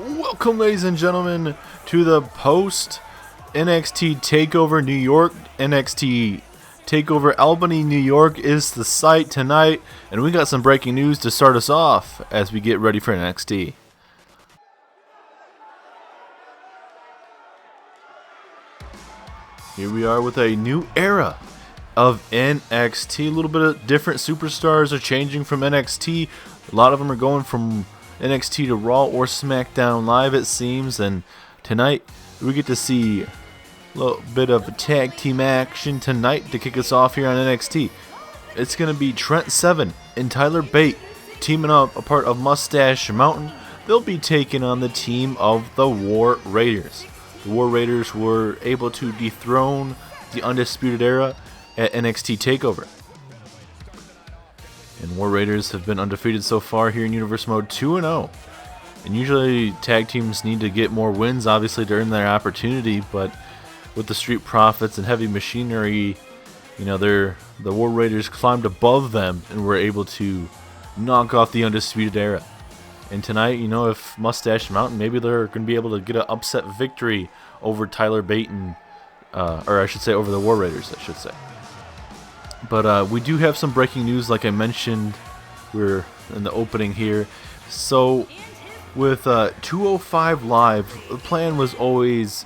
Welcome, ladies and gentlemen, to the post NXT Takeover New York. NXT Takeover Albany, New York is the site tonight, and we got some breaking news to start us off as we get ready for NXT. Here we are with a new era of NXT. A little bit of different superstars are changing from NXT. A lot of them are going from NXT to Raw or SmackDown Live, it seems. And tonight we get to see a little bit of tag team action tonight to kick us off here on NXT. It's going to be Trent Seven and Tyler Bate teaming up, a part of Mustache Mountain. They'll be taking on the team of the War Raiders. The War Raiders were able to dethrone the Undisputed Era at NXT Takeover. And War Raiders have been undefeated so far here in Universe Mode, 2-0. And usually tag teams need to get more wins, obviously, to earn their opportunity. But with the Street Profits and Heavy Machinery, the War Raiders climbed above them and were able to knock off the Undisputed Era. And tonight, if Mustache Mountain, maybe they're going to be able to get an upset victory over Tyler Bate and, or I should say over the War Raiders, I should say. But we do have some breaking news, like I mentioned. We're in the opening here. So with 205 Live, the plan was always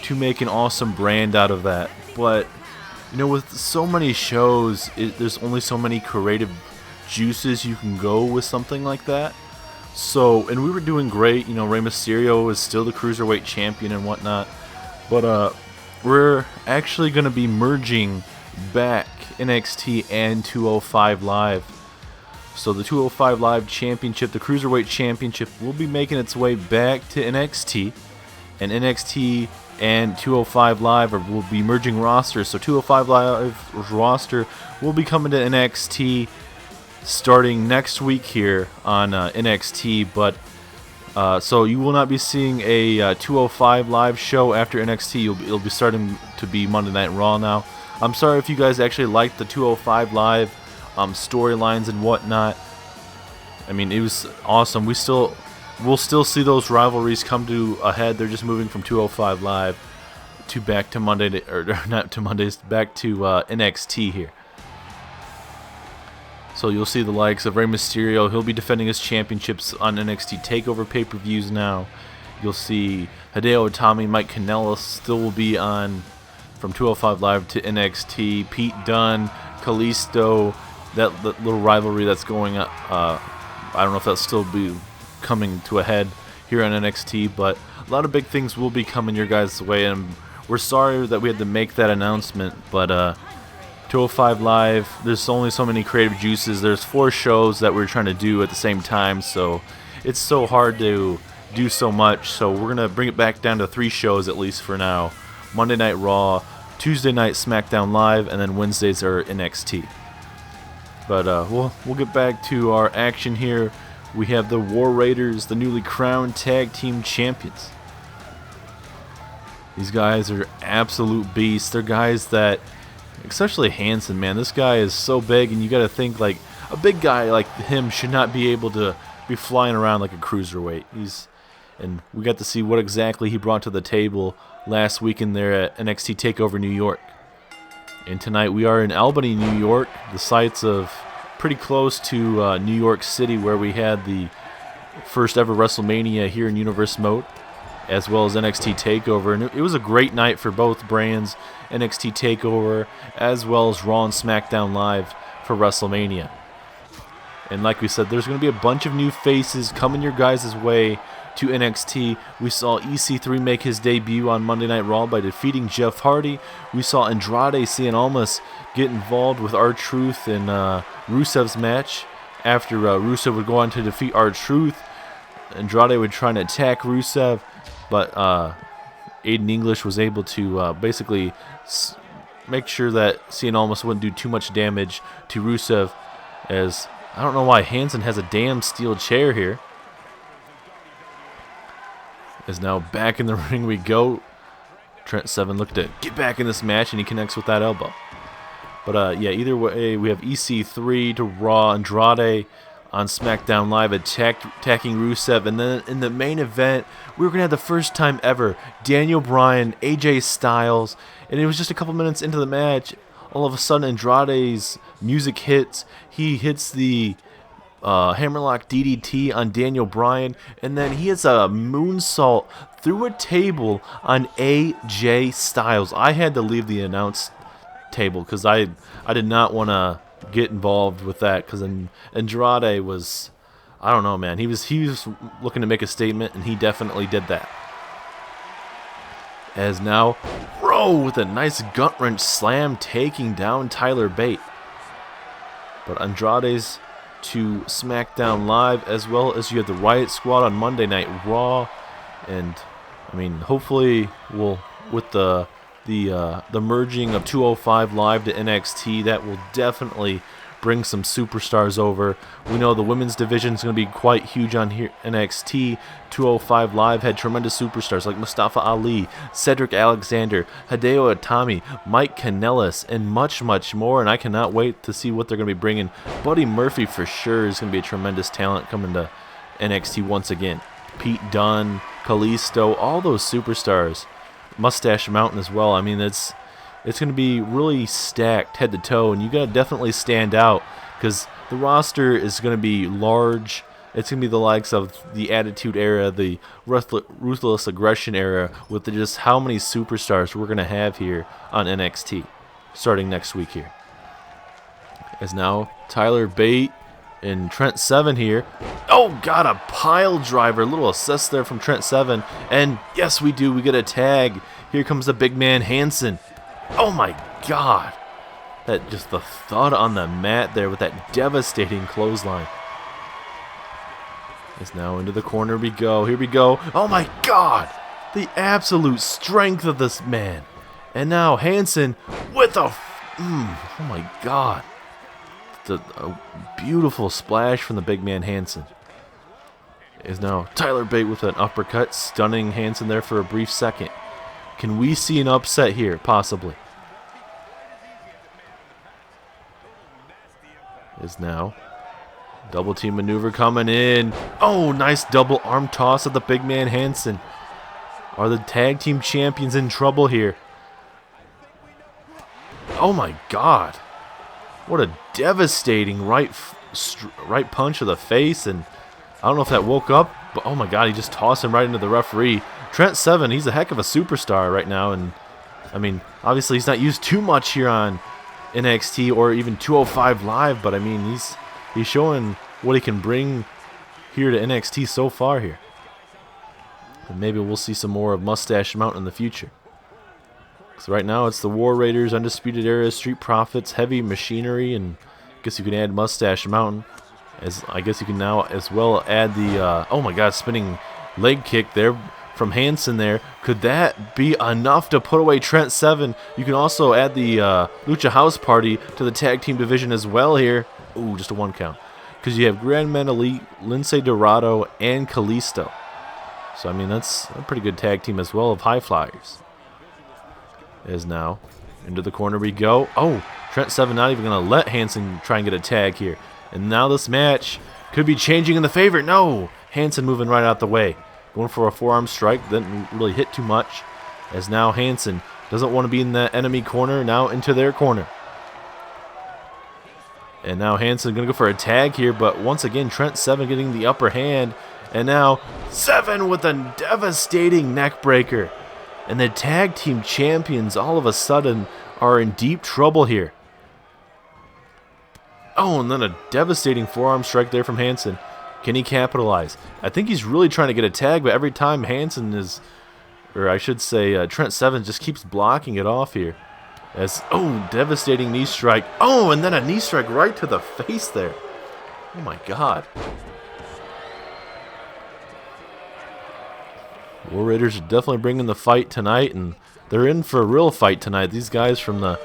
to make an awesome brand out of that. But with so many shows, there's only so many creative juices you can go with something like that. So, and we were doing great. Rey Mysterio is still the Cruiserweight champion and whatnot. But we're actually going to be merging back NXT and 205 Live. So the 205 Live Championship, the Cruiserweight Championship, will be making its way back to NXT. And NXT and 205 Live will be merging rosters. So 205 Live roster will be coming to NXT starting next week here on NXT. But so you will not be seeing a 205 Live show after NXT. It'll be starting to be Monday Night Raw now. I'm sorry if you guys actually liked the 205 Live storylines and whatnot. I mean, it was awesome. We'll still see those rivalries come to a head. They're just moving from 205 Live to back to Monday, or not to Mondays, back to NXT here. So you'll see the likes of Rey Mysterio. He'll be defending his championships on NXT Takeover pay-per-views now. You'll see Hideo Itami, Mike Kanellis still will be on from 205 Live to NXT. Pete Dunne, Kalisto, that little rivalry that's going on. I don't know if that'll still be coming to a head here on NXT, but a lot of big things will be coming your guys' way, and we're sorry that we had to make that announcement, but 205 Live, there's only so many creative juices. There's 4 shows that we're trying to do at the same time, so it's so hard to do so much, so we're going to bring it back down to 3 shows at least for now. Monday Night Raw, Tuesday night SmackDown Live, and then Wednesdays are NXT. But we'll get back to our action here. We have the War Raiders, the newly crowned tag team champions. These guys are absolute beasts. They're guys that, especially Hanson, man, this guy is so big, and you got to think like a big guy like him should not be able to be flying around like a cruiserweight. And we got to see what exactly he brought to the table last weekend there at NXT Takeover New York. And tonight we are in Albany, New York, the sites of pretty close to New York City, where we had the first ever WrestleMania here in Universe Mode, as well as NXT Takeover. And it was a great night for both brands, NXT Takeover as well as Raw and SmackDown Live for WrestleMania. And like we said, there's going to be a bunch of new faces coming your guys' way to NXT. We saw EC3 make his debut on Monday Night Raw by defeating Jeff Hardy. We saw Andrade Cien Almas get involved with R-Truth in Rusev's match. After Rusev would go on to defeat R-Truth, Andrade would try to attack Rusev, but Aiden English was able to basically make sure that Cien Almas wouldn't do too much damage to Rusev, as I don't know why Hanson has a damn steel chair here. Is now back in the ring we go. Trent Seven looked to get back in this match, and he connects with that elbow. But yeah, either way, we have EC3 to Raw. Andrade on SmackDown Live, attacking Rusev. And then in the main event, we were going to have the first time ever Daniel Bryan, AJ Styles. And it was just a couple minutes into the match. All of a sudden, Andrade's music hits. He hits the hammerlock DDT on Daniel Bryan. And then he hits a moonsault through a table on AJ Styles. I had to leave the announce table because I did not want to get involved with that, because Andrade was, I don't know, man. He was looking to make a statement, and he definitely did that. As now, Rowe with a nice gut wrench slam taking down Tyler Bate. But Andrade's to SmackDown Live, as well as you have the Riot Squad on Monday Night Raw, and I mean, hopefully we'll, with the merging of 205 Live to NXT, that will definitely bring some superstars over. We know the women's division is going to be quite huge on here. NXT 205 Live had tremendous superstars like Mustafa Ali, Cedric Alexander, Hideo Itami, Mike Kanellis, and much, much more. And I cannot wait to see what they're going to be bringing. Buddy Murphy for sure is going to be a tremendous talent coming to NXT once again. Pete Dunne, Kalisto, all those superstars. Mustache Mountain as well. I mean, it's going to be really stacked head to toe, and you got to definitely stand out because the roster is going to be large. It's going to be the likes of the Attitude Era, the Ruthless Aggression Era, with just how many superstars we're going to have here on NXT starting next week here. As now Tyler Bate and Trent Seven here. Oh, got a pile driver. A little assist there from Trent Seven. And yes, we do. We get a tag. Here comes the big man Hansen. Oh my God. That just the thud on the mat there with that devastating clothesline. Is now into the corner we go. Here we go. Oh my God. The absolute strength of this man. And now Hansen with a... oh my God. A beautiful splash from the big man Hansen. Is now Tyler Bate with an uppercut, stunning Hansen there for a brief second. Can we see an upset here, possibly? Is now double team maneuver coming in. Oh, nice double arm toss of the big man Hansen. Are the tag team champions in trouble here? Oh my God. What a devastating right punch of the face, and I don't know if that woke up, but oh my God, he just tossed him right into the referee. Trent Seven, he's a heck of a superstar right now, and I mean, obviously he's not used too much here on NXT or even 205 Live, but I mean, he's showing what he can bring here to NXT so far here. And maybe we'll see some more of Mustache Mountain in the future. So right now it's the War Raiders, Undisputed Era, Street Profits, Heavy Machinery, and I guess you can add Mustache Mountain. As I guess you can now as well add the oh my God, spinning leg kick there from Hansen there. Could that be enough to put away Trent Seven? You can also add the Lucha House Party to the tag team division as well here. Ooh, just a 1 count. Because you have Grand Elite, Lince Dorado, and Kalisto. So I mean, that's a pretty good tag team as well of high flyers. Is now into the corner we go. Oh, Trent Seven not even going to let Hansen try and get a tag here. And now this match could be changing in the favor. No, Hansen moving right out the way. Going for a forearm strike. Didn't really hit too much. As now Hansen doesn't want to be in the enemy corner. Now into their corner. And now Hansen going to go for a tag here. But once again, Trent Seven getting the upper hand. And now Seven with a devastating neck breaker. And the tag team champions all of a sudden are in deep trouble here. Oh, and then a devastating forearm strike there from Hansen. Can he capitalize? I think he's really trying to get a tag, but every time Hansen is, or I should say Trent Seven just keeps blocking it off here. As, oh, devastating knee strike. Oh, and then a knee strike right to the face there. Oh my God. War Raiders are definitely bringing the fight tonight, and they're in for a real fight tonight. These guys from the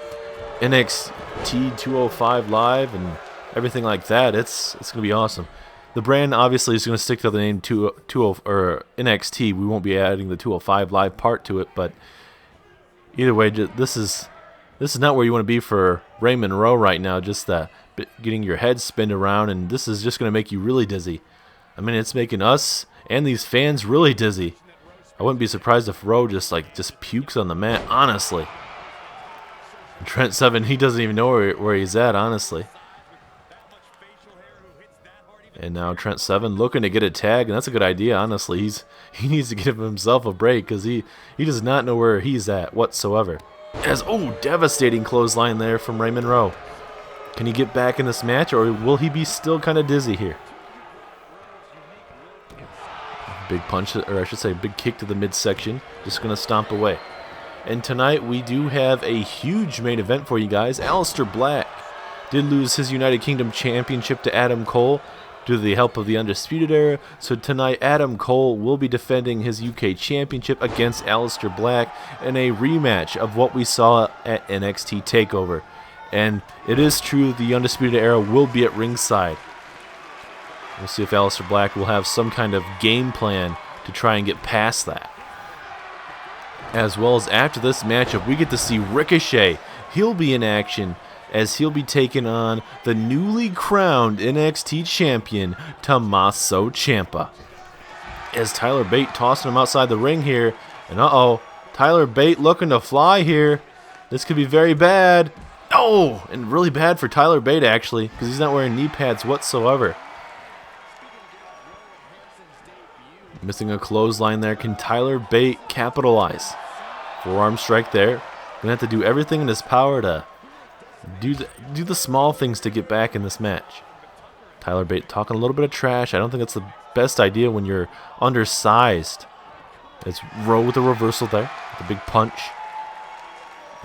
NXT 205 Live and everything like that, it's going to be awesome. The brand obviously is going to stick to the name 20 or NXT. We won't be adding the 205 Live part to it, but either way, this is not where you want to be for Raymond Rowe right now. Just the getting your head spinned around, and this is just going to make you really dizzy. I mean, it's making us and these fans really dizzy. I wouldn't be surprised if Rowe just pukes on the mat, honestly. And Trent Seven, he doesn't even know where he's at, honestly. And now Trent Seven looking to get a tag, and that's a good idea, honestly. He needs to give himself a break because he does not know where he's at whatsoever. Devastating clothesline there from Raymond Rowe. Can he get back in this match, or will he be still kind of dizzy here? Big punch, or I should say big kick to the midsection. Just going to stomp away. And tonight we do have a huge main event for you guys. Aleister Black did lose his United Kingdom Championship to Adam Cole due to the help of the Undisputed Era. So tonight Adam Cole will be defending his UK Championship against Aleister Black in a rematch of what we saw at NXT Takeover. And it is true, the Undisputed Era will be at ringside. We'll see if Aleister Black will have some kind of game plan to try and get past that. As well as after this matchup, we get to see Ricochet. He'll be in action as he'll be taking on the newly crowned NXT champion, Tommaso Ciampa. As Tyler Bate tossing him outside the ring here. And Tyler Bate looking to fly here. This could be very bad. Oh, and really bad for Tyler Bate, actually, because he's not wearing knee pads whatsoever. Missing a clothesline there. Can Tyler Bate capitalize? Forearm strike there. Gonna have to do everything in his power to do the small things to get back in this match. Tyler Bate talking a little bit of trash. I don't think that's the best idea when you're undersized. It's Rowe with a reversal there. The big punch.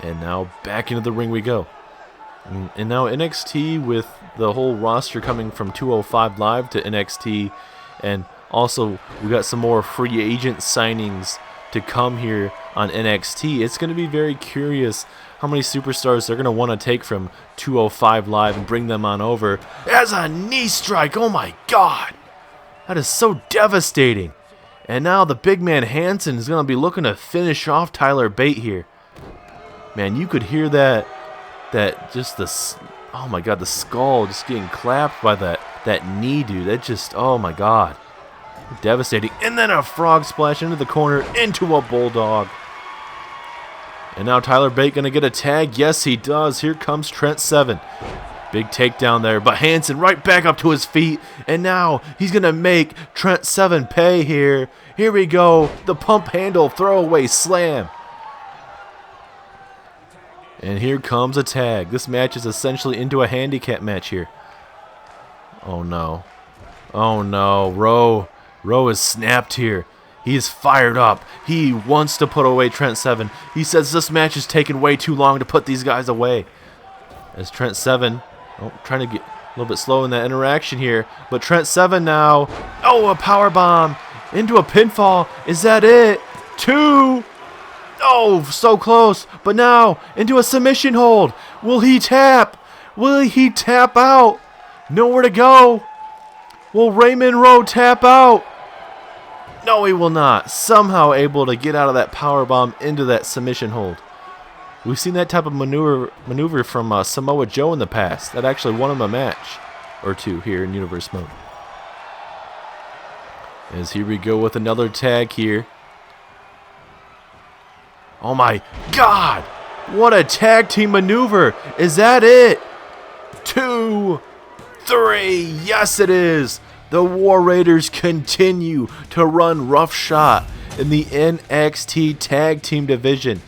And now back into the ring we go. And now NXT, with the whole roster coming from 205 Live to NXT, and also we got some more free agent signings to come here on NXT. It's going to be very curious how many superstars they're going to want to take from 205 Live and bring them on over. As a knee strike, oh my god, that is so devastating. And now the big man Hansen is going to be looking to finish off Tyler Bate here. Man, you could hear that just oh my god, the skull just getting clapped by that knee, dude. That just, oh my god, devastating. And then a frog splash into the corner, into a bulldog. And now Tyler Bate gonna get a tag. Yes, he does. Here comes Trent Seven. Big takedown there, but Hansen right back up to his feet, and now he's gonna make Trent Seven pay here. Here we go, the pump handle throwaway slam. And here comes a tag. This match is essentially into a handicap match here. Oh no. Oh no. Rowe is snapped here. He is fired up. He wants to put away Trent Seven. He says this match is taking way too long to put these guys away. As Trent Seven, trying to get a little bit slow in that interaction here. But Trent Seven now. Oh, a power bomb into a pinfall. Is that it? 2. Oh, so close. But now into a submission hold. Will he tap? Will he tap out? Nowhere to go. Will Raymond Rowe tap out? No, he will not. Somehow able to get out of that powerbomb into that submission hold. We've seen that type of maneuver from Samoa Joe in the past. That actually won him a match or two here in Universe Mode. As here we go with another tag here. Oh my god! What a tag team maneuver! Is that it? 2, 3, yes it is! The War Raiders continue to run roughshod in the NXT Tag Team Division.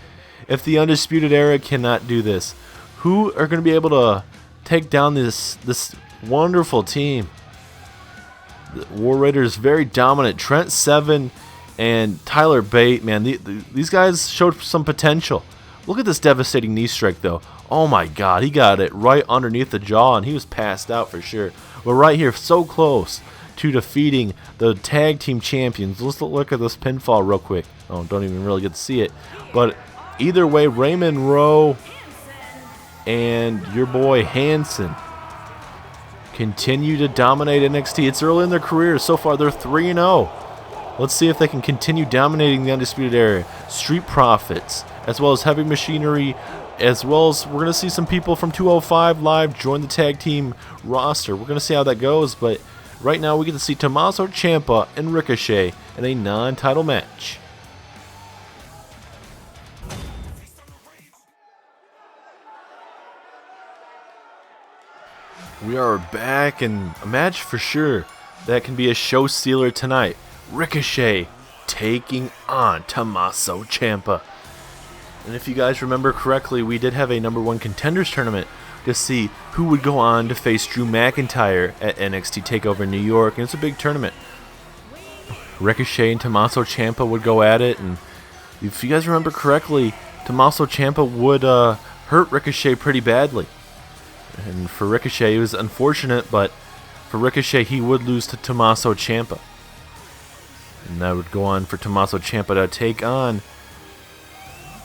If the Undisputed Era cannot do this, who are going to be able to take down this wonderful team? The War Raiders very dominant. Trent Seven and Tyler Bate, man, these guys showed some potential. Look at this devastating knee strike, though. Oh my god, he got it right underneath the jaw, and he was passed out for sure. We're right here, so close to defeating the tag team champions. Let's look at this pinfall real quick. Oh, don't even really get to see it. But either way, Raymond Rowe and your boy Hansen continue to dominate NXT. It's early in their careers. So far, they're 3-0. Let's see if they can continue dominating the Undisputed Era. Street Profits, as well as Heavy Machinery as well as we're going to see some people from 205 Live join the tag team roster. We're going to see how that goes, but right now we get to see Tommaso Ciampa and Ricochet in a non-title match. We are back in a match for sure that can be a show stealer tonight. Ricochet taking on Tommaso Ciampa. And if you guys remember correctly, we did have a #1 contenders tournament to see who would go on to face Drew McIntyre at NXT Takeover New York, and it's a big tournament. Ricochet and Tommaso Ciampa would go at it, and if you guys remember correctly, Tommaso Ciampa would hurt Ricochet pretty badly. And for Ricochet, it was unfortunate, but for Ricochet, he would lose to Tommaso Ciampa. And that would go on for Tommaso Ciampa to take on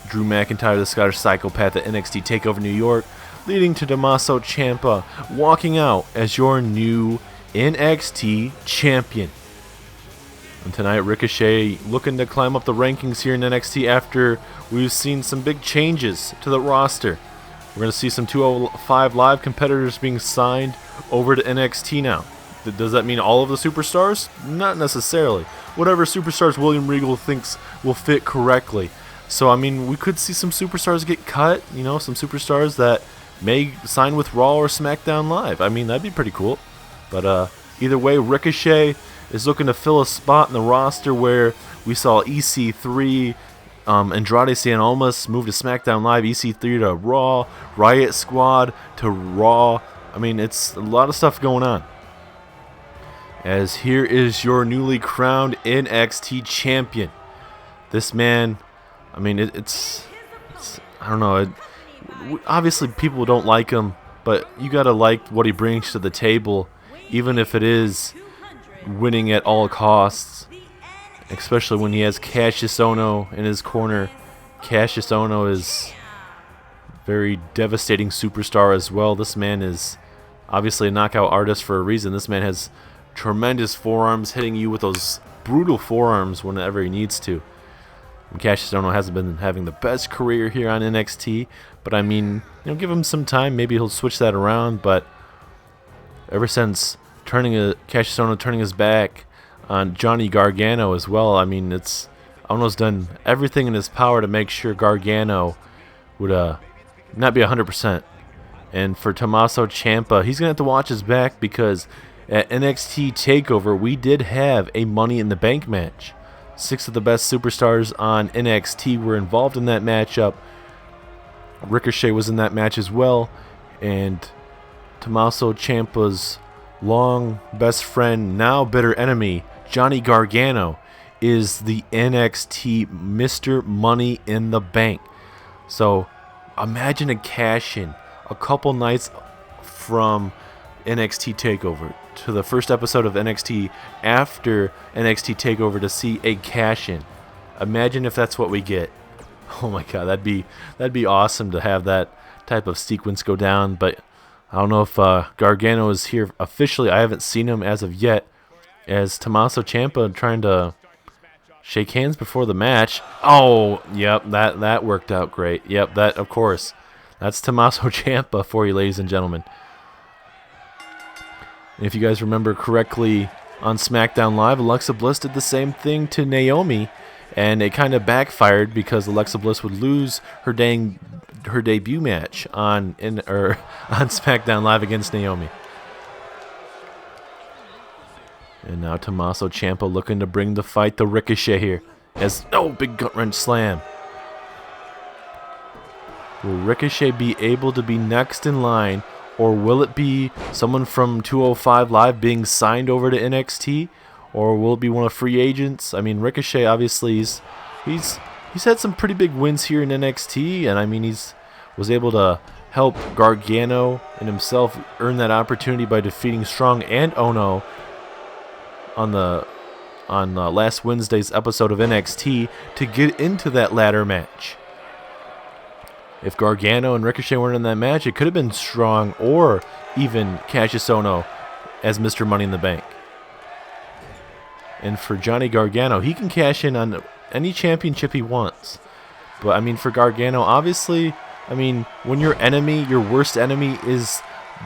Drew McIntyre, the Scottish Psychopath, at NXT Takeover New York, leading to Tommaso Ciampa walking out as your new NXT champion. And tonight, Ricochet looking to climb up the rankings here in NXT after we've seen some big changes to the roster. We're going to see some 205 Live competitors being signed over to NXT now. Does that mean all of the superstars? Not necessarily. Whatever superstars William Regal thinks will fit correctly. So, I mean, we could see some superstars get cut, you know, some superstars that may sign with Raw or SmackDown Live. I mean, that'd be pretty cool. But either way, Ricochet is looking to fill a spot in the roster where we saw EC3, Andrade Cien Almas move to SmackDown Live, EC3 to Raw, Riot Squad to Raw. I mean, it's a lot of stuff going on. As here is your newly crowned NXT champion. This man, I mean, it's I don't know. Obviously, people don't like him, but you gotta like what he brings to the table, even if it is winning at all costs. Especially when he has Cassius Ohno in his corner. Cassius Ohno is a very devastating superstar as well. This man is obviously a knockout artist for a reason. This man has tremendous forearms, hitting you with those brutal forearms whenever he needs to. And Cassius Ohno hasn't been having the best career here on NXT, but I mean, you know, give him some time. Maybe he'll switch that around. But ever since Cassius Ohno turning his back on Johnny Gargano as well, I mean, Ohno's done everything in his power to make sure Gargano would not be 100%. And for Tommaso Ciampa, he's gonna have to watch his back, because at NXT Takeover we did have a Money in the Bank match. 6 of the best superstars on NXT were involved in that matchup. Ricochet was in that match as well, and Tommaso Ciampa's long best friend, now bitter enemy, Johnny Gargano, is the NXT Mr. Money in the Bank. So imagine a cash-in a couple nights from NXT Takeover to the first episode of NXT after NXT Takeover to see a cash-in. Imagine if that's what we get. Oh my god, that'd be awesome to have that type of sequence go down. But I don't know if Gargano is here officially. I haven't seen him as of yet. As Tommaso Ciampa trying to shake hands before the match. Oh, yep, that worked out great. Yep, that, of course. That's Tommaso Ciampa for you, ladies and gentlemen. And if you guys remember correctly, on SmackDown Live, Alexa Bliss did the same thing to Naomi, and it kind of backfired because Alexa Bliss would lose her debut match on SmackDown Live against Naomi. And now Tommaso Ciampa looking to bring the fight to Ricochet here. Big gut wrench slam. Will Ricochet be able to be next in line, or will it be someone from 205 Live being signed over to NXT, or will it be one of free agents? I mean, Ricochet obviously he's had some pretty big wins here in NXT, and I mean was able to help Gargano and himself earn that opportunity by defeating Strong and Ohno on last Wednesday's episode of NXT to get into that ladder match. If Gargano and Ricochet weren't in that match, it could have been Strong or even Cassius Ohno as Mr. Money in the Bank. And for Johnny Gargano, he can cash in on any championship he wants. But I mean, for Gargano, obviously I mean, when your worst enemy is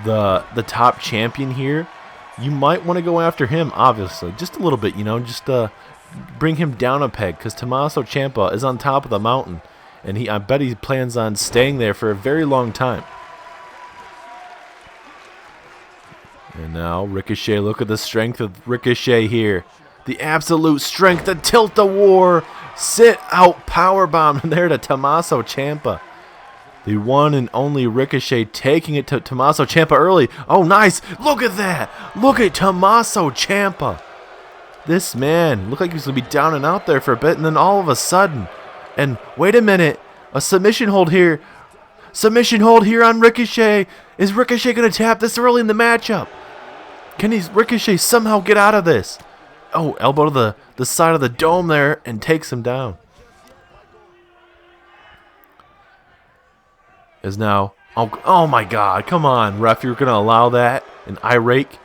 the top champion here, you might want to go after him, obviously. Just a little bit, just bring him down a peg, because Tommaso Ciampa is on top of the mountain, and I bet he plans on staying there for a very long time. And now Ricochet, look at the strength of Ricochet here. The absolute strength, the tilt-a-war, sit-out powerbomb there to Tommaso Ciampa. The one and only Ricochet taking it to Tommaso Ciampa early. Oh, nice. Look at that. Look at Tommaso Ciampa. This man looked like he was going to be down and out there for a bit, and then all of a sudden, and wait a minute, a submission hold here. Submission hold here on Ricochet. Is Ricochet going to tap this early in the matchup? Can Ricochet somehow get out of this? Oh, elbow to the side of the dome there and takes him down. Is now, oh my God, come on, ref, you're going to allow that? An eye rake?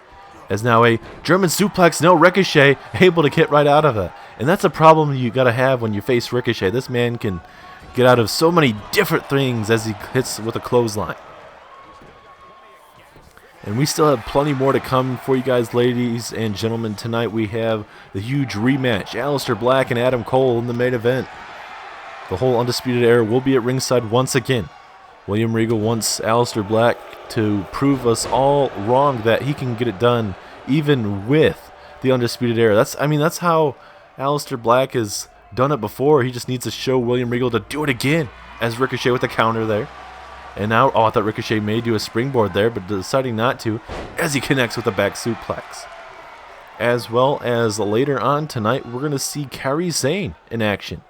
As now a German suplex, no, Ricochet able to get right out of it. And that's a problem you got to have when you face Ricochet. This man can get out of so many different things as he hits with a clothesline. And we still have plenty more to come for you guys, ladies and gentlemen. Tonight we have the huge rematch. Aleister Black and Adam Cole in the main event. The whole Undisputed Era will be at ringside once again. William Regal wants Aleister Black to prove us all wrong that he can get it done even with the Undisputed Era. That's how Aleister Black has done it before. He just needs to show William Regal to do it again, as Ricochet with the counter there. And now, I thought Ricochet may do a springboard there, but deciding not to, as he connects with a back suplex. As well as later on tonight, we're going to see Kairi Sane in action.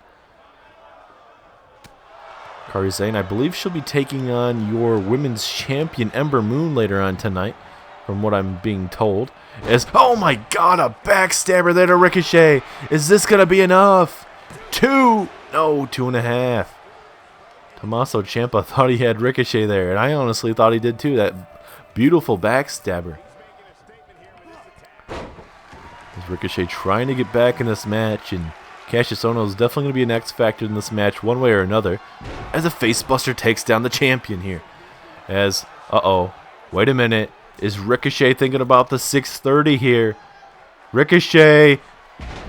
Kairi Sane, I believe she'll be taking on your women's champion, Ember Moon, later on tonight, from what I'm being told. Oh my God, a backstabber there to Ricochet. Is this going to be enough? 2, no, 2.5. Tommaso Ciampa thought he had Ricochet there, and I honestly thought he did too. That beautiful backstabber. Is Ricochet trying to get back in this match, and Cassius Ohno is definitely going to be an X factor in this match one way or another, as a facebuster takes down the champion here. As, wait a minute, is Ricochet thinking about the 630 here? Ricochet,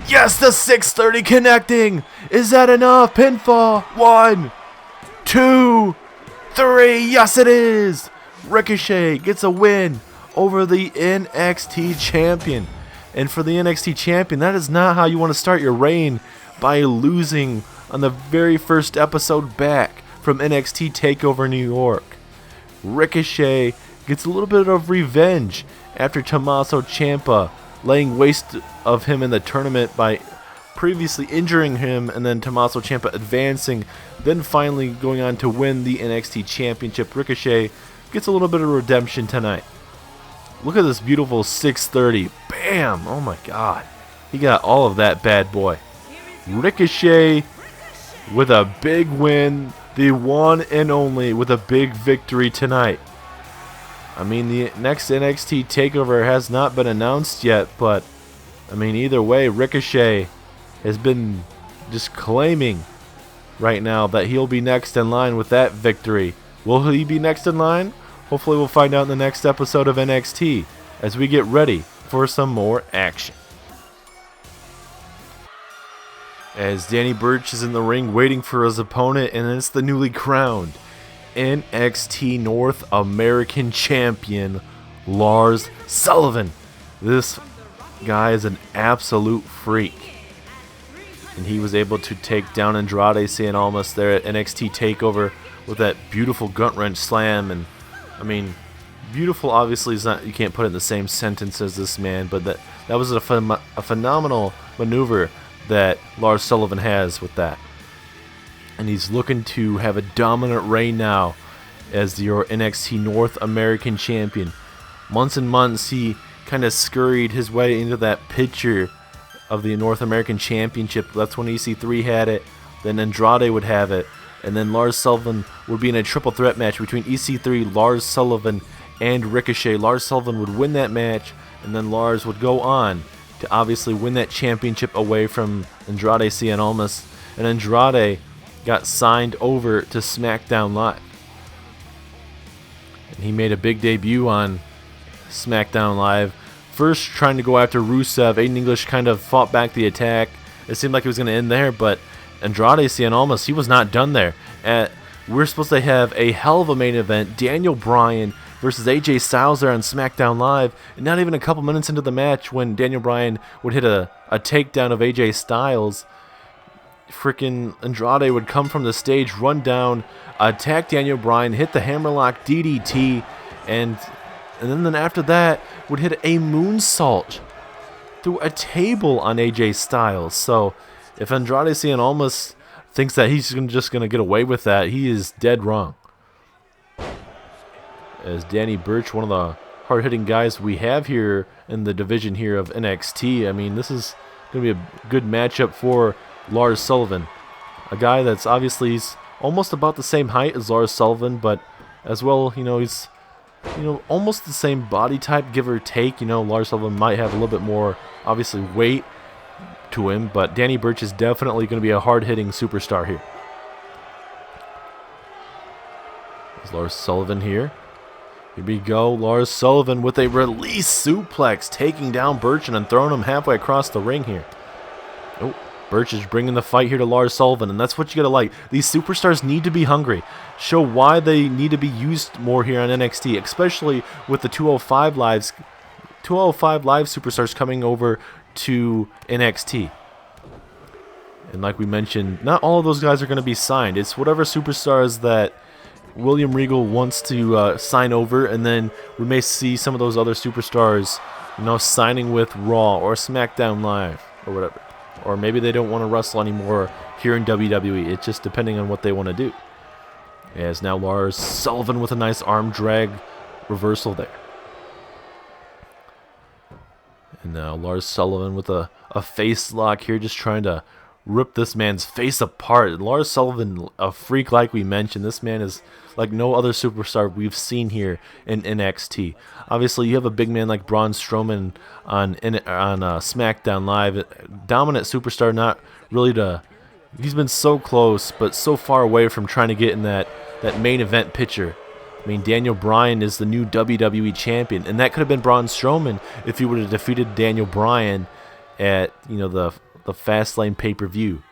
yes, the 630 connecting. Is that enough? Pinfall, 1, 2, 3, yes it is! Ricochet gets a win over the NXT champion. And for the NXT champion, that is not how you want to start your reign, by losing on the very first episode back from NXT Takeover New York. Ricochet gets a little bit of revenge after Tommaso Ciampa laying waste of him in the tournament by previously injuring him, and then Tommaso Ciampa advancing, then finally going on to win the NXT Championship. Ricochet gets a little bit of redemption tonight. Look at this beautiful 630. Bam! Oh my God. He got all of that bad boy. Ricochet with a big win. The one and only with a big victory tonight. I mean, the next NXT TakeOver has not been announced yet, but I mean, either way, Ricochet has been just claiming right now that he'll be next in line with that victory. Will he be next in line? Hopefully we'll find out in the next episode of NXT as we get ready for some more action. As Danny Burch is in the ring waiting for his opponent, and it's the newly crowned NXT North American Champion, Lars Sullivan. This guy is an absolute freak. And he was able to take down Andrade Cien Almas there at NXT TakeOver with that beautiful gut wrench slam. And I mean, beautiful obviously is not, you can't put it in the same sentence as this man, but that was a phenomenal maneuver that Lars Sullivan has with that. And he's looking to have a dominant reign now as your NXT North American Champion. Months and months he kind of scurried his way into that picture of the North American Championship. That's when EC3 had it, then Andrade would have it, and then Lars Sullivan would be in a triple threat match between EC3, Lars Sullivan, and Ricochet. Lars Sullivan would win that match, and then Lars would go on to obviously win that championship away from Andrade Cien Almas, and Andrade got signed over to SmackDown Live. And he made a big debut on SmackDown Live. First trying to go after Rusev. Aiden English kind of fought back the attack. It seemed like it was going to end there, but Andrade Cien Almas, he was not done there. We're supposed to have a hell of a main event. Daniel Bryan versus AJ Styles there on SmackDown Live. And not even a couple minutes into the match when Daniel Bryan would hit a takedown of AJ Styles, freaking Andrade would come from the stage, run down, attack Daniel Bryan, hit the hammerlock DDT, and then after that would hit a moonsault through a table on AJ Styles. So if Andrade Cien Almas thinks that he's just going to get away with that, he is dead wrong. As Danny Burch, one of the hard-hitting guys we have here in the division here of NXT, I mean, this is going to be a good matchup for Lars Sullivan, a guy that's obviously he's almost about the same height as Lars Sullivan, but as well, he's almost the same body type, give or take. Lars Sullivan might have a little bit more, obviously, weight to him, but Danny Burch is definitely going to be a hard-hitting superstar here. There's Lars Sullivan here. Here we go. Lars Sullivan with a release suplex, taking down Burch and then throwing him halfway across the ring here. Oh, Burch is bringing the fight here to Lars Sullivan, and that's what you got to like. These superstars need to be hungry. Show why they need to be used more here on NXT, especially with the 205 Live superstars coming over to NXT. And like we mentioned, not all of those guys are going to be signed. It's whatever superstars that William Regal wants to sign over, and then we may see some of those other superstars, signing with Raw or SmackDown Live or whatever. Or maybe they don't want to wrestle anymore here in WWE. It's just depending on what they want to do. As now Lars Sullivan with a nice arm drag reversal there. And now Lars Sullivan with a face lock here, just trying to rip this man's face apart. And Lars Sullivan, a freak like we mentioned. This man is like no other superstar we've seen here in NXT. Obviously, you have a big man like Braun Strowman on SmackDown Live. Dominant superstar, not really he's been so close, but so far away from trying to get in that main event picture. I mean, Daniel Bryan is the new WWE champion, and that could have been Braun Strowman if he would have defeated Daniel Bryan at the Fastlane pay-per-view.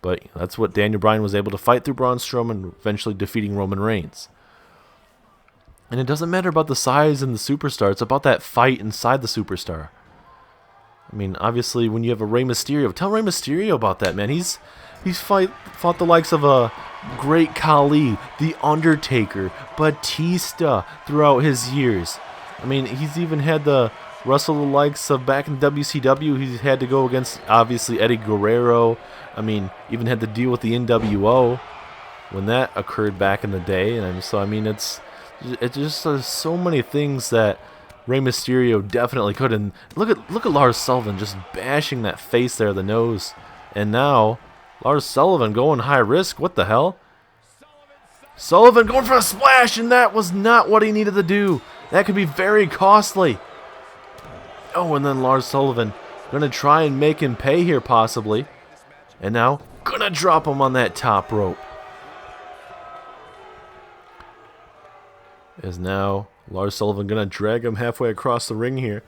But that's what Daniel Bryan was able to fight through Braun Strowman, eventually defeating Roman Reigns. And it doesn't matter about the size and the superstar, it's about that fight inside the superstar. I mean, obviously, when you have a Rey Mysterio, tell Rey Mysterio about that, man. He's fought the likes of a Great Khali, The Undertaker, Batista throughout his years. I mean, he's even had the wrestle the likes of back in WCW. He's had to go against, obviously, Eddie Guerrero. I mean, even had to deal with the NWO when that occurred back in the day. And so, I mean, it's just so many things that Rey Mysterio definitely could. And look at Lars Sullivan just bashing that face there, the nose. And now Lars Sullivan going high risk. What the hell? Sullivan going for a splash, and that was not what he needed to do. That could be very costly. Oh, and then Lars Sullivan going to try and make him pay here possibly. And now going to drop him on that top rope. As now Lars Sullivan going to drag him halfway across the ring here.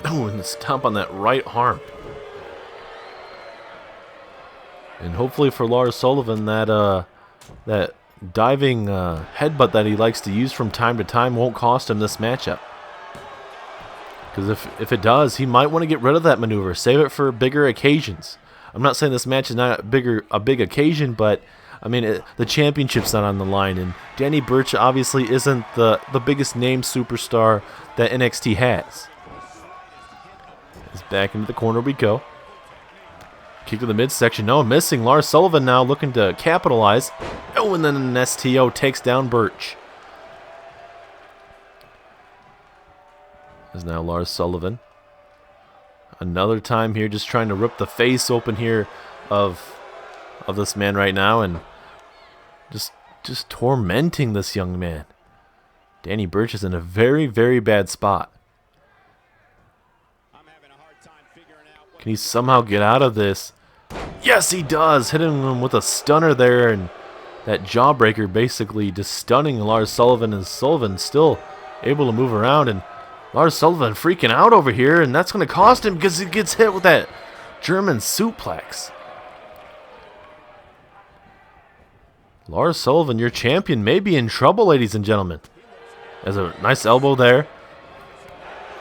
Oh, and the stomp on that right arm. And hopefully for Lars Sullivan, that diving headbutt that he likes to use from time to time won't cost him this matchup. Because if it does, he might want to get rid of that maneuver. Save it for bigger occasions. I'm not saying this match is not a big occasion, but I mean, the championship's not on the line. And Danny Burch obviously isn't the biggest name superstar that NXT has. He's back into the corner we go. Kick to the midsection. No, missing. Lars Sullivan now looking to capitalize. Oh, and then an STO takes down Burch. Is now Lars Sullivan. Another time here, just trying to rip the face open here of this man right now, and just tormenting this young man. Danny Burch is in a very, very bad spot. Can he somehow get out of this? Yes, he does. Hitting him with a stunner there, and that jawbreaker, basically just stunning Lars Sullivan, and Sullivan still able to move around, and Lars Sullivan freaking out over here, and that's going to cost him because he gets hit with that German suplex. Lars Sullivan, your champion, may be in trouble, ladies and gentlemen. There's a nice elbow there.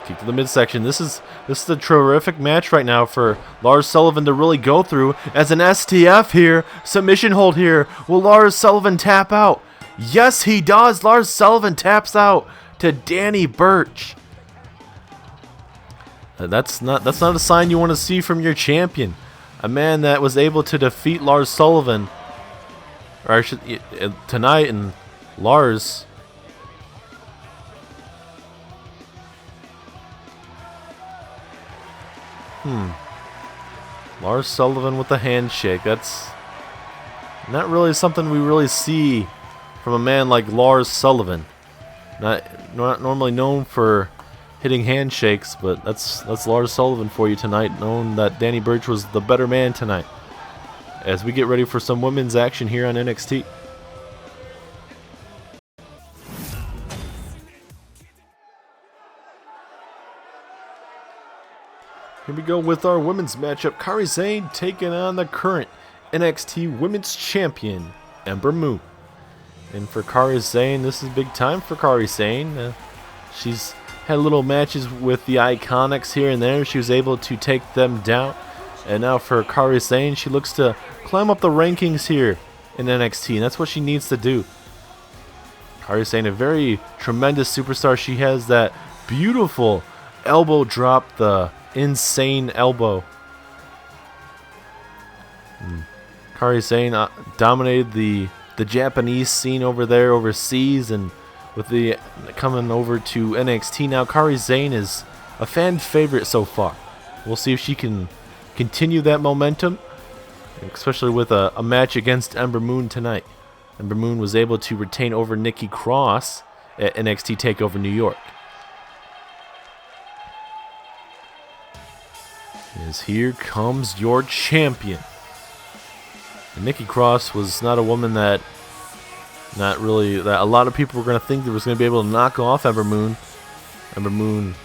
Kick to the midsection. This is a terrific match right now for Lars Sullivan to really go through as an STF here. Submission hold here. Will Lars Sullivan tap out? Yes, he does. Lars Sullivan taps out to Danny Burch. That's not a sign you want to see from your champion. A man that was able to defeat Lars Sullivan tonight, and Lars Sullivan with the handshake. That's not really something we really see from a man like Lars Sullivan. Not normally known for hitting handshakes, but that's Lars Sullivan for you tonight, knowing that Danny Burch was the better man tonight. As we get ready for some women's action here on NXT. Here we go with our women's matchup. Kairi Sane taking on the current NXT Women's Champion, Ember Moon. And for Kairi Sane, this is big time for Kairi Sane. She's had little matches with the Iconics here and there. She was able to take them down. And now for Kairi Sane, she looks to climb up the rankings here in NXT, and that's what she needs to do. Kairi Sane, a very tremendous superstar. She has that beautiful elbow drop, the insane elbow. Kairi Sane dominated the Japanese scene over there overseas, and with the coming over to NXT now, Kairi Sane is a fan favorite so far. We'll see if she can continue that momentum, especially with a match against Ember Moon tonight. Ember Moon was able to retain over Nikki Cross at NXT TakeOver New York. As here comes your champion. And Nikki Cross was not a woman that a lot of people were going to think that was going to be able to knock off Ember Moon. Ember Moon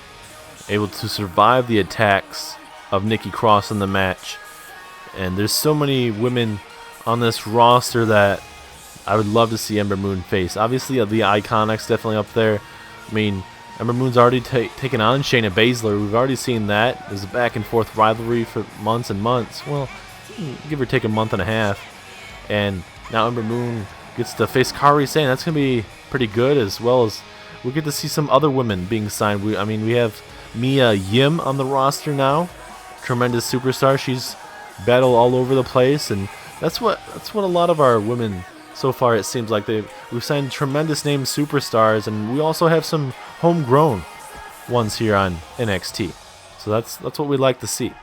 able to survive the attacks of Nikki Cross in the match. And there's so many women on this roster that I would love to see Ember Moon face. Obviously, the Iconics definitely up there. I mean, Ember Moon's already taken on Shayna Baszler. We've already seen that. There's a back-and-forth rivalry for months and months. Well, give or take a month and a half. And now Ember Moon gets to face Kairi Sane. That's going to be pretty good, as well as we get to see some other women being signed. We have Mia Yim on the roster now. Tremendous superstar. She's battled all over the place, and that's what a lot of our women so far, it seems like we've signed tremendous name superstars, and we also have some homegrown ones here on NXT. So that's what we like to see.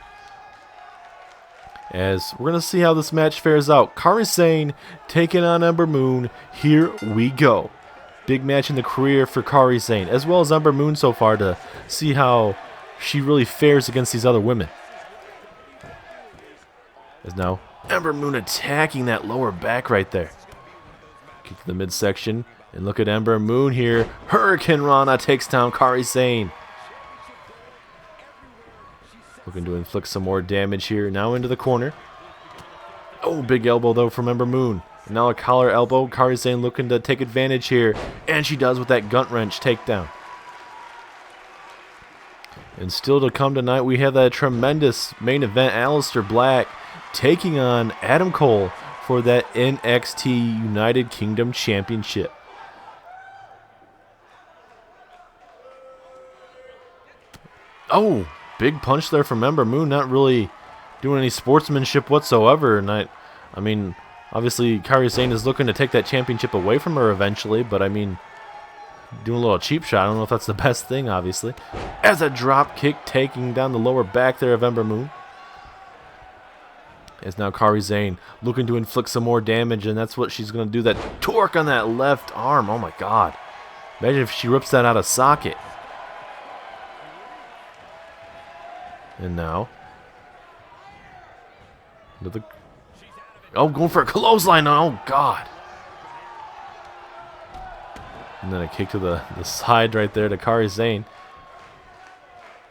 As we're gonna see how this match fares out. Kairi Sane taking on Ember Moon. Here we go. Big match in the career for Kairi Sane, as well as Ember Moon so far, to see how she really fares against these other women. As now Ember Moon attacking that lower back right there. Kick to the midsection, and look at Ember Moon here. Hurricane Rana takes down Kairi Sane. Looking to inflict some more damage here. Now into the corner. Oh, big elbow though from Ember Moon. And now a collar elbow. Kairi Sane looking to take advantage here, and she does with that gut wrench takedown. And still to come tonight, we have that tremendous main event. Aleister Black taking on Adam Cole for that NXT United Kingdom Championship. Oh, big punch there from Ember Moon, not really doing any sportsmanship whatsoever. And I mean, obviously Kairi Sane is looking to take that championship away from her eventually, but I mean, doing a little cheap shot. I don't know if that's the best thing, obviously. As a drop kick taking down the lower back there of Ember Moon. As now Kairi Sane looking to inflict some more damage, and that's what she's going to do. That torque on that left arm. Oh my God. Imagine if she rips that out of socket. And now. Going for a clothesline. Oh God. And then a kick to the side right there to Kairi Sane.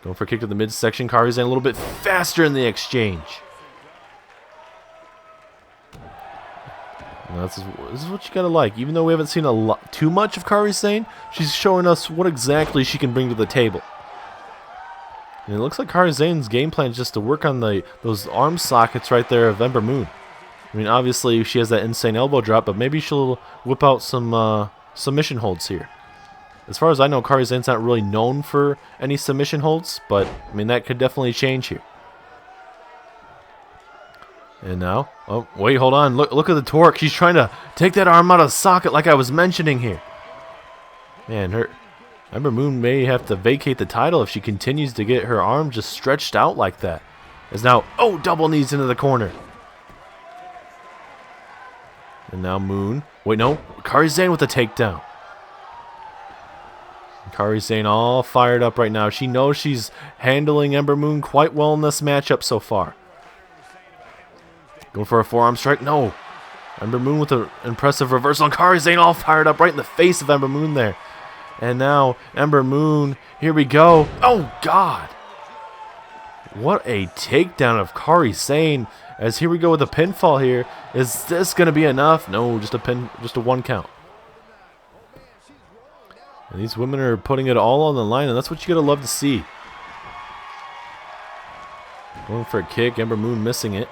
Going for a kick to the midsection. Kairi Sane a little bit faster in the exchange. And this is what you gotta like. Even though we haven't seen too much of Kairi Sane, she's showing us what exactly she can bring to the table. And it looks like Kairi Sane's game plan is just to work on those arm sockets right there of Ember Moon. I mean, obviously she has that insane elbow drop, but maybe she'll whip out some submission holds here. As far as I know, Kairi Sane's not really known for any submission holds, but I mean that could definitely change here. And now, oh wait, hold on, look at the torque. She's trying to take that arm out of the socket like I was mentioning here. Man, Ember Moon may have to vacate the title if she continues to get her arm just stretched out like that. As now, oh, double knees into the corner. And now Moon, wait no, Kairi Sane with the takedown. Kairi Sane all fired up right now. She knows she's handling Ember Moon quite well in this matchup so far. Going for a forearm strike. No. Ember Moon with an impressive reversal. And Kairi Sane all fired up right in the face of Ember Moon there. And now Ember Moon. Here we go. Oh, God. What a takedown of Kairi Sane. As here we go with a pinfall here. Is this going to be enough? No, just a 1 count. And these women are putting it all on the line, and that's what you gotta love to see. Going for a kick, Ember Moon missing it.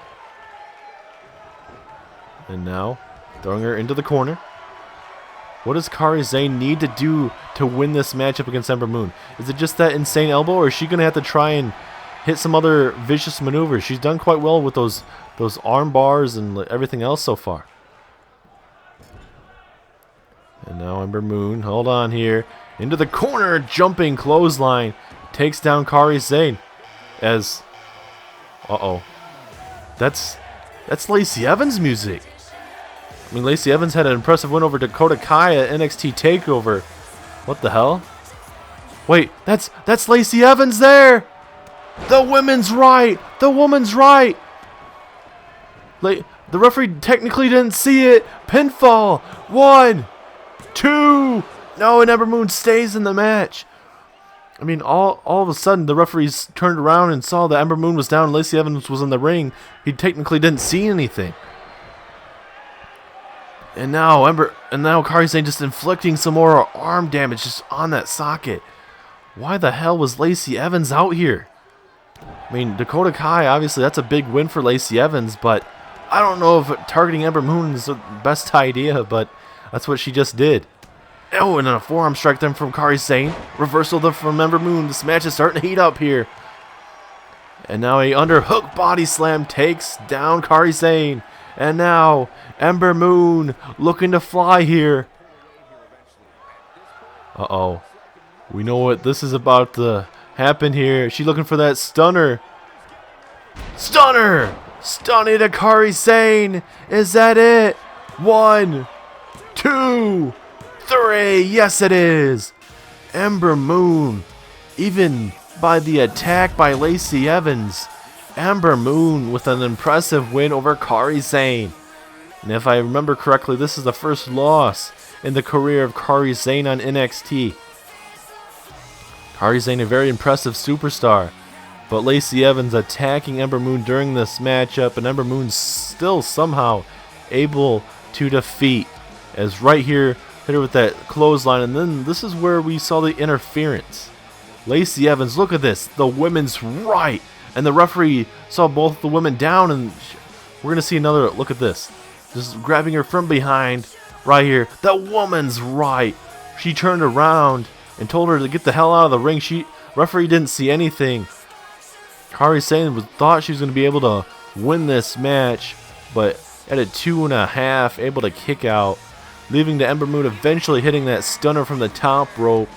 And now, throwing her into the corner. What does Kairi Sane need to do to win this matchup against Ember Moon? Is it just that insane elbow, or is she gonna have to try and hit some other vicious maneuvers? She's done quite well with those arm bars and everything else so far. And now Ember Moon, hold on here, into the corner, jumping clothesline, takes down Kairi Sane. As, that's Lacey Evans' music. I mean, Lacey Evans had an impressive win over Dakota Kai at NXT Takeover. What the hell? Wait, that's Lacey Evans there. The women's right. The woman's right. The referee technically didn't see it. Pinfall. 1, 2. No, and Ember Moon stays in the match. I mean, all of a sudden, the referees turned around and saw that Ember Moon was down. Lacey Evans was in the ring. He technically didn't see anything. And now Kairi Sane just inflicting some more arm damage just on that socket. Why the hell was Lacey Evans out here? I mean, Dakota Kai, obviously, that's a big win for Lacey Evans, but I don't know if targeting Ember Moon is the best idea, but that's what she just did. Oh, and then a forearm strike then from Kairi Sane. Reversal from Ember Moon. This match is starting to heat up here. And now a underhook body slam takes down Kairi Sane. And now Ember Moon looking to fly here. Uh-oh. We know what this is about to happen here. She's looking for that stunner. Stunner! Stunning to Kairi Sane. Is that it? 1, 2, 3. Yes, it is. Ember Moon. Even by the attack by Lacey Evans, Ember Moon with an impressive win over Kairi Sane. And if I remember correctly, this is the first loss in the career of Kairi Sane on NXT. Kairi Sane, a very impressive superstar. But Lacey Evans attacking Ember Moon during this matchup, and Ember Moon still somehow able to defeat. As right here, hit her with that clothesline, and then this is where we saw the interference. Lacey Evans, look at this, the women's right. And the referee saw both the women down, and we're going to see another look at this. Just grabbing her from behind right here. The woman's right. She turned around and told her to get the hell out of the ring. Referee didn't see anything. Kairi Sane thought she was going to be able to win this match, but at a 2.5, able to kick out, leaving the Ember Moon eventually hitting that stunner from the top rope.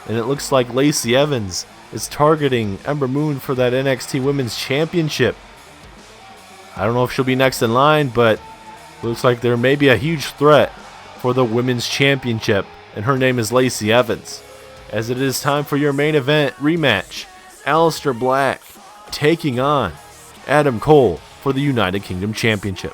And it looks like Lacey Evans is targeting Ember Moon for that NXT Women's Championship. I don't know if she'll be next in line, but looks like there may be a huge threat for the Women's Championship, and her name is Lacey Evans. As it is time for your main event rematch, Aleister Black taking on Adam Cole for the United Kingdom Championship.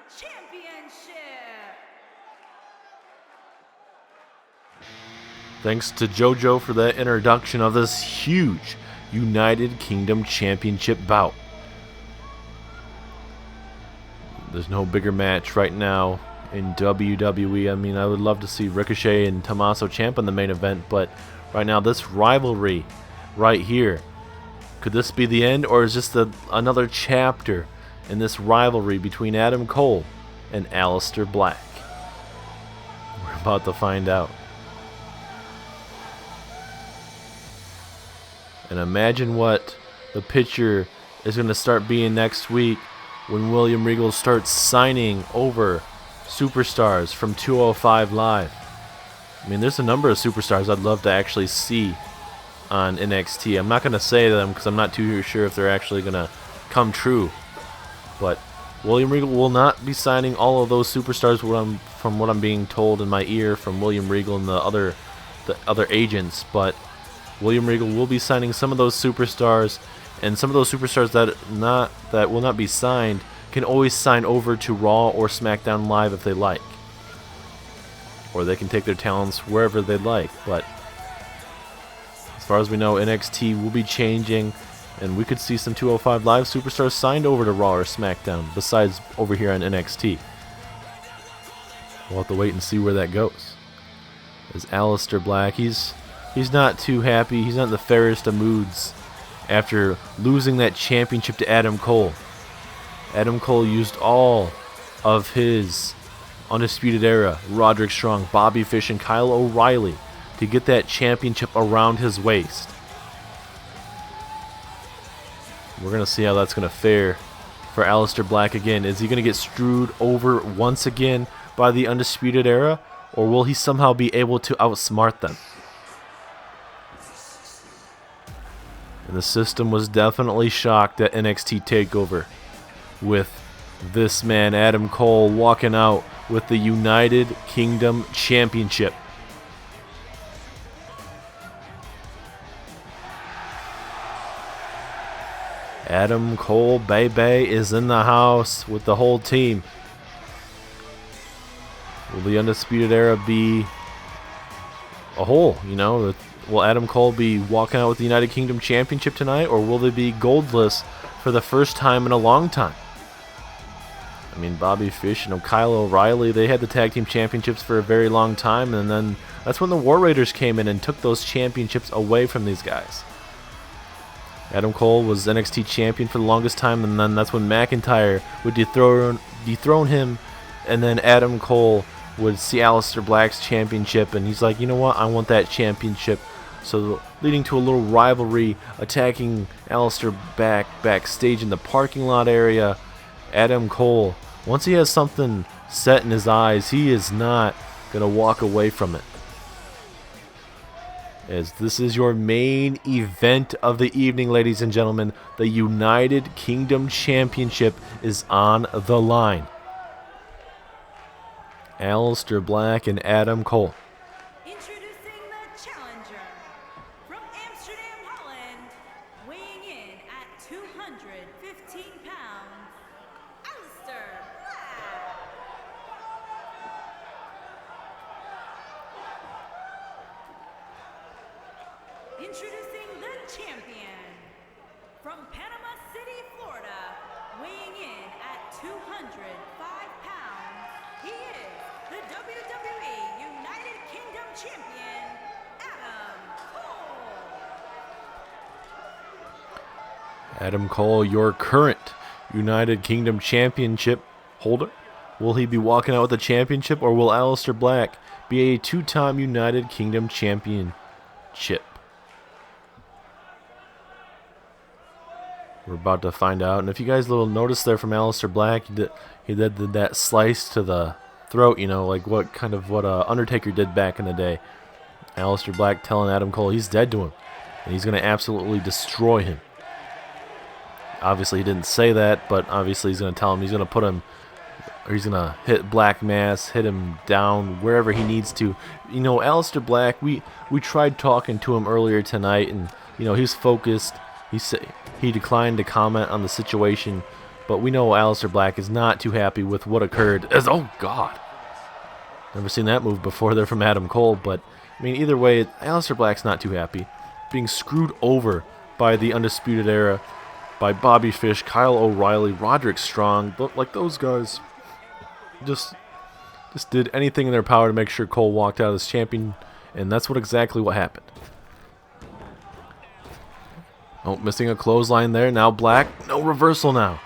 Championship. Thanks to JoJo for that introduction of this huge United Kingdom Championship bout. There's no bigger match right now in WWE. I mean, I would love to see Ricochet and Tommaso Ciampa in the main event, but right now this rivalry right here, could this be the end, or is this another chapter in this rivalry between Adam Cole and Aleister Black? We're about to find out. And imagine what the picture is going to start being next week when William Regal starts signing over superstars from 205 Live. I mean, there's a number of superstars I'd love to actually see on NXT. I'm not going to say them because I'm not too sure if they're actually going to come true. But William Regal will not be signing all of those superstars from what I'm being told in my ear from William Regal and the other agents. But William Regal will be signing some of those superstars, and some of those superstars that will not be signed can always sign over to Raw or SmackDown Live if they like. Or they can take their talents wherever they like. But as far as we know, NXT will be changing, and we could see some 205 Live superstars signed over to Raw or SmackDown, besides over here on NXT. We'll have to wait and see where that goes. As Aleister Black, he's not too happy. He's not in the fairest of moods after losing that championship to Adam Cole. Adam Cole used all of his Undisputed Era, Roderick Strong, Bobby Fish, and Kyle O'Reilly to get that championship around his waist. We're going to see how that's going to fare for Aleister Black again. Is he going to get screwed over once again by the Undisputed Era, or will he somehow be able to outsmart them? And the system was definitely shocked at NXT TakeOver with this man, Adam Cole, walking out with the United Kingdom Championship. Adam Cole, baby, is in the house with the whole team. Will the Undisputed Era be a whole, Will Adam Cole be walking out with the United Kingdom Championship tonight, or will they be goldless for the first time in a long time? I mean, Bobby Fish and Kyle O'Reilly, they had the Tag Team Championships for a very long time, and then that's when the War Raiders came in and took those championships away from these guys. Adam Cole was NXT Champion for the longest time, and then that's when McIntyre would dethrone him, and then Adam Cole would see Aleister Black's championship, and he's like, you know what, I want that championship. So leading to a little rivalry, attacking Aleister backstage in the parking lot area. Adam Cole, once he has something set in his eyes, he is not going to walk away from it. As this is your main event of the evening, ladies and gentlemen. The United Kingdom Championship is on the line. Aleister Black and Adam Cole. Introducing the challenger from Amsterdam, Holland, weighing in at 215 pounds, Aleister Black. Introducing the champion from Panama City, Florida, weighing in at 205 pounds, he is the WWE United Kingdom Champion, Adam Cole. Adam Cole, your current United Kingdom Championship holder. Will he be walking out with the championship, or will Aleister Black be a two-time United Kingdom Championship? We're about to find out. And if you guys will notice there from Aleister Black, he did that slice to the throat, like what Undertaker did back in the day. Aleister Black telling Adam Cole he's dead to him, and he's going to absolutely destroy him. Obviously, he didn't say that, but obviously he's going to tell him he's going to put him, or he's going to hit Black Mass, hit him down wherever he needs to. Aleister Black, we tried talking to him earlier tonight, and he's focused. He declined to comment on the situation But we know Aleister Black is not too happy with what occurred. Oh, God. Never seen that move before there from Adam Cole. But, I mean, either way, Aleister Black's not too happy. Being screwed over by the Undisputed Era, by Bobby Fish, Kyle O'Reilly, Roderick Strong. But, like, those guys just did anything in their power to make sure Cole walked out as champion. And that's exactly what happened. Oh, missing a clothesline there. Now Black. No reversal now.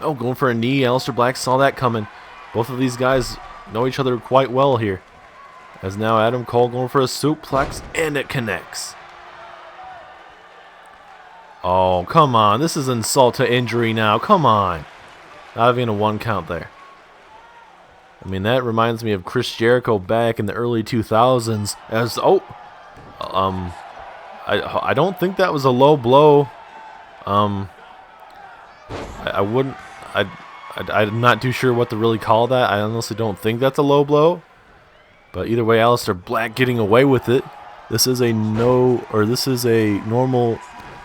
Oh, going for a knee. Aleister Black saw that coming. Both of these guys know each other quite well here. As now Adam Cole going for a suplex, and it connects. Oh, come on. This is insult to injury now. Come on. Not even a 1 count there. I mean, that reminds me of Chris Jericho back in the early 2000s. As I don't think that was a low blow. I'm not too sure what to really call that. I honestly don't think that's a low blow. But either way, Aleister Black getting away with it. This is a normal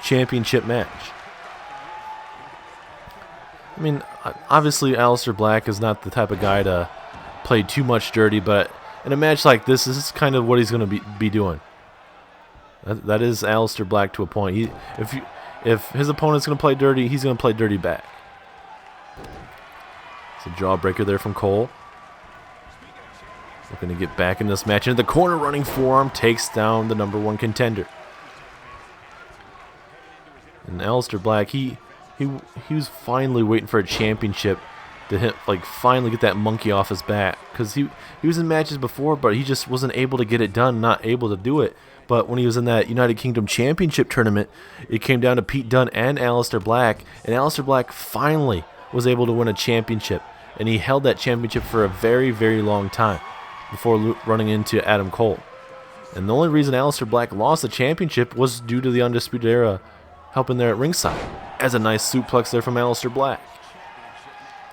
championship match. I mean, obviously Aleister Black is not the type of guy to play too much dirty, but in a match like this is kind of what he's going to be doing. That is Aleister Black to a point. If his opponent's going to play dirty, he's going to play dirty back. It's a jawbreaker there from Cole. Looking to get back in this match. Into the corner, running forearm takes down the #1 contender. And Aleister Black, he was finally waiting for a championship to finally get that monkey off his back. Because he was in matches before, but he just wasn't able to get it done, not able to do it. But when he was in that United Kingdom Championship tournament, it came down to Pete Dunne and Aleister Black. And Aleister Black finally was able to win a championship. And he held that championship for a very, very long time before running into Adam Cole. And the only reason Aleister Black lost the championship was due to the Undisputed Era helping there at ringside. As a nice suplex there from Aleister Black.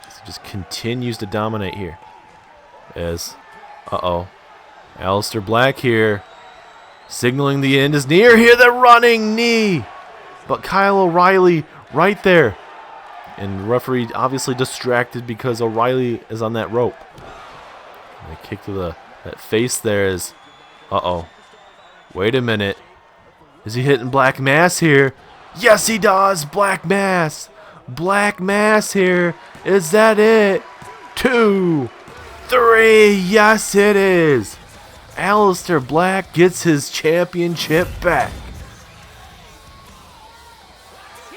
He just continues to dominate here. As, Aleister Black here, signaling the end is near here, the running knee. But Kyle O'Reilly right there. And the referee obviously distracted because O'Reilly is on that rope. And a kick to that face there is, wait a minute. Is he hitting Black Mass here? Yes, he does. Black Mass. Black Mass here. Is that it? 2, 3. Yes, it is. Aleister Black gets his championship back.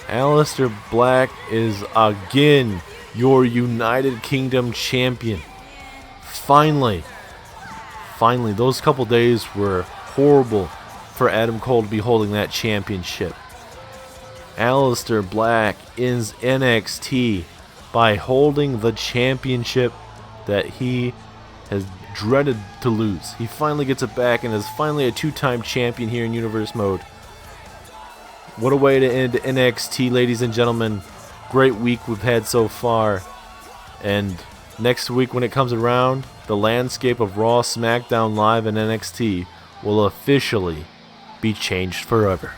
Aleister Black is again your United Kingdom champion. Finally, those couple days were horrible for Adam Cole to be holding that championship. Aleister Black ends NXT by holding the championship that he has dreaded to lose. He finally gets it back and is finally a 2-time champion here in Universe Mode. What a way to end NXT, ladies and gentlemen. Great week we've had so far. And next week when it comes around, the landscape of Raw, SmackDown Live, and NXT will officially be changed forever.